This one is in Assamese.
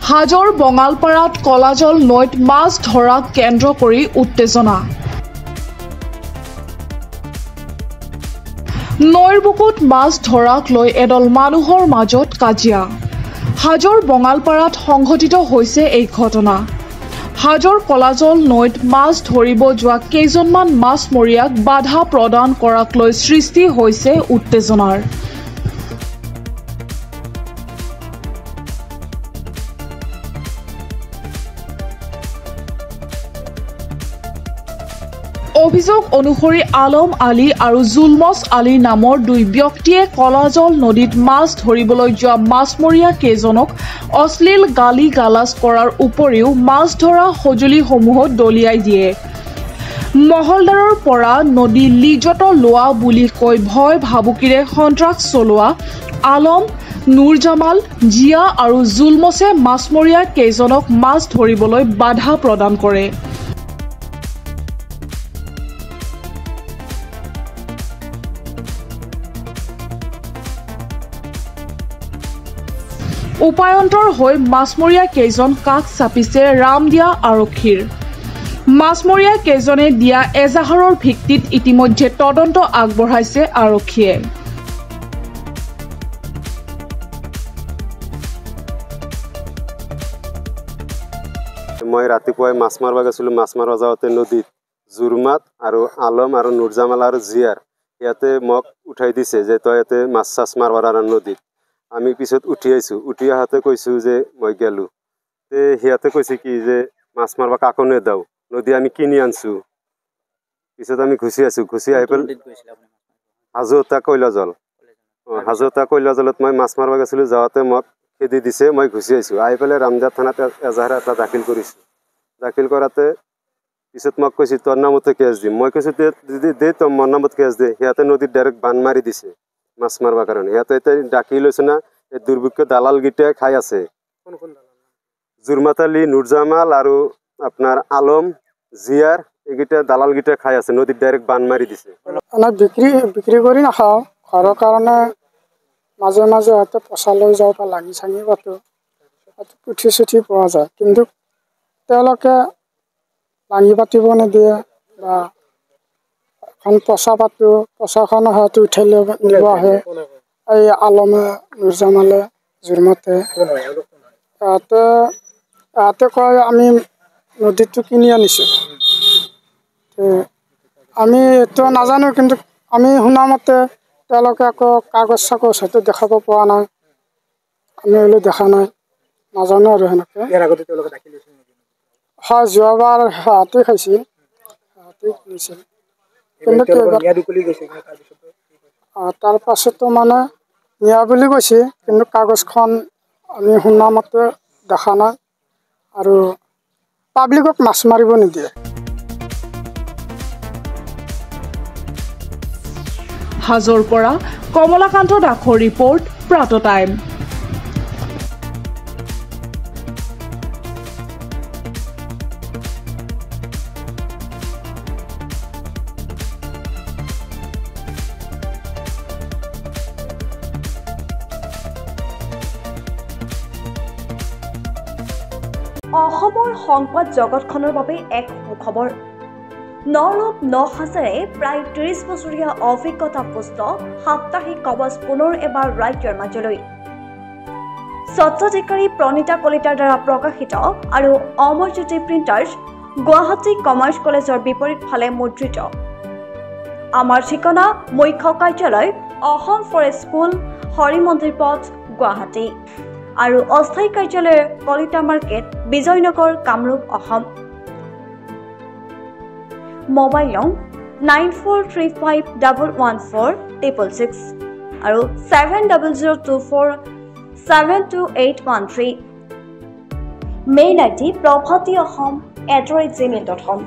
হাজোৰ বঙালপাৰাত কলাজল নৈত মাছ ধৰাক কেন্দ্ৰ কৰি উত্তেজনা। নৈৰ বুকুত মাছ ধৰাক লৈ এদল মানুহৰ মাজত কাজিয়া। হাজোৰ বঙালপাৰাত সংঘটিত হৈছে এই ঘটনা। হাজোৰ কলাজল নৈত মাছ ধৰিব যোৱা কেইজনমান মাছমৰীয়াক বাধা প্ৰদান কৰাক লৈ সৃষ্টি হৈছে উত্তেজনাৰ। অভিযোগ অনুসৰি আলম আলী আৰু জুলমছ আলী নামৰ দুই ব্যক্তিয়ে কলাজল নদীত মাছ ধৰিবলৈ যোৱা মাছমৰীয়া কেইজনক অশ্লীল গালি গালাজ কৰাৰ উপৰিও মাছ ধৰা সঁজুলিসমূহত দলিয়াই দিয়ে। মহলদাৰৰ পৰা নদী লিজত লোৱা বুলি কৈ ভয় ভাবুকিৰে সন্ত্ৰাস চলোৱা আলম, নুৰজামাল, জিয়া আৰু জুলমছে মাছমৰীয়া কেইজনক মাছ ধৰিবলৈ বাধা প্ৰদান কৰে। উপায়ন্তৰ হৈ মাছমৰীয়া কেইজন কাষ চাপিছে ৰামদিয়া আৰক্ষীৰ। মাছমৰীয়া কেইজনে দিয়া এজাহাৰৰ ভিত্তিত ইতিমধ্যে তদন্ত আগবঢ়াইছে আৰক্ষীয়ে। মই ৰাতিপুৱাই মাছ মাৰিব গৈছিলোঁ। মাছ মাৰিব যাওঁতে নদীত জুৰমাত আৰু আলম আৰু নুৰজামাল আৰু জিয়াৰ ইয়াতে মোক উঠাই দিছে যে তই ইয়াতে মাছ চাছ মাৰিব আৰু নদীত। আমি পিছত উঠি আহিছোঁ। উঠি আহোঁতে কৈছোঁ যে মই গেলোঁ। সিহঁতে কৈছে কি যে মাছ মাৰিব কাকো নেদাও, নদী আমি কিনি আনিছোঁ। পিছত আমি ঘুচি আছোঁ। ঘুচি আহি পেলাই হাজোতা কয়লাজল হাজোতা কয়লাজলত মই মাছ মাৰিব গৈছিলোঁ। যাওঁতে মোক খেদি দিছে। মই ঘুচি আহিছোঁ। আহি পেলাই ৰামদিয়া থানাত এজাহাৰ এটা দাখিল কৰিছোঁ। দাখিল কৰাতে পিছত মোক কৈছে তোৰ নামতে কেছ দিম। মই কৈছোঁ দে তই মোৰ নামত কেছ দে। সিহঁতে নদীত ডাইৰেক্ট বান্ধ মাৰি দিছে মাছ মাৰিবৰ কাৰণে। সিহঁতে এতিয়া ডাকি লৈছে না, এই দুৰ্ভিক্ষ দালালকেইটাই খাই আছে। জুৰমাত আলী, নুৰজামাল আৰু আপোনাৰ আলম, জিয়াৰ এইকেইটা দালালকেইটাই খাই আছে। নদীত ডাইৰেক্ট বান্ধ মাৰি দিছে। বিক্ৰী কৰি নাখাওঁ, ঘৰৰ কাৰণে মাজে মাজে হয়তো পইচা লৈ যাওঁ বা লাঙি চাঙি পাতোঁ, পুঠি চুঠি পোৱা যায়। কিন্তু তেওঁলোকে লাঙি পাতিব নিদিয়ে বা এখন পইচা পাতোঁ, পইচাখন হয়তো উঠাই নিব আহে। এই আলমে, নুৰজামালে, জুৰমতে ইহঁতে কয় আমি নদীটো কিনি আনিছোঁ। আমি এইটো নাজানো, কিন্তু আমি শুনামতে তেওঁলোকে আকৌ কাগজ চাগজ হয়তো দেখাব পোৱা নাই। আমি হ'লেও দেখা নাই, নাজানো আৰু সেনেকৈ। হয়, যোৱাবাৰ সিহঁতে খাইছিল, সিহঁতে কিনিছিল। কিন্তু তাৰ পাছতো মানে নিয়া বুলি কৈছে, কিন্তু কাগজখন আমি শুনামতে দেখা নাই আৰু পাব্লিকক মাছ মাৰিব নিদিয়ে। হাজোৰ পৰা কমলাকান্ত দাসৰ ৰিপৰ্ট, প্ৰাত টাইম। অসমৰ সংবাদ জগতখনৰ বাবে এক সুখবৰ। নৰূপ নসাজেৰে প্ৰায় ৩০ বছৰীয়া অভিজ্ঞতা পুষ্ট সাপ্তাহিক কবচ পুনৰ এবাৰ ৰাজ্যৰ মাজলৈ। স্বত্বাধিকাৰী প্ৰণীতা কলিতাৰ দ্বাৰা প্ৰকাশিত আৰু অমৰজ্যোতি প্ৰিণ্টাৰ্ছ, গুৱাহাটী কমাৰ্চ কলেজৰ বিপৰীত ফালে মুদ্ৰিত। আমাৰ ঠিকনা মুখ্য কাৰ্যালয় অসম ফৰেষ্ট স্কুল, হৰি মন্দিৰ পথ, গুৱাহাটী আৰু অস্থায়ী কাৰ্যালয় কলিতা মাৰ্কেট, বিজয়নগৰ, কামৰূপ, অসম। মোবাইল নং 9435114666 আৰু 7024722813। Mail ID prabhati.ahom@gmail.com।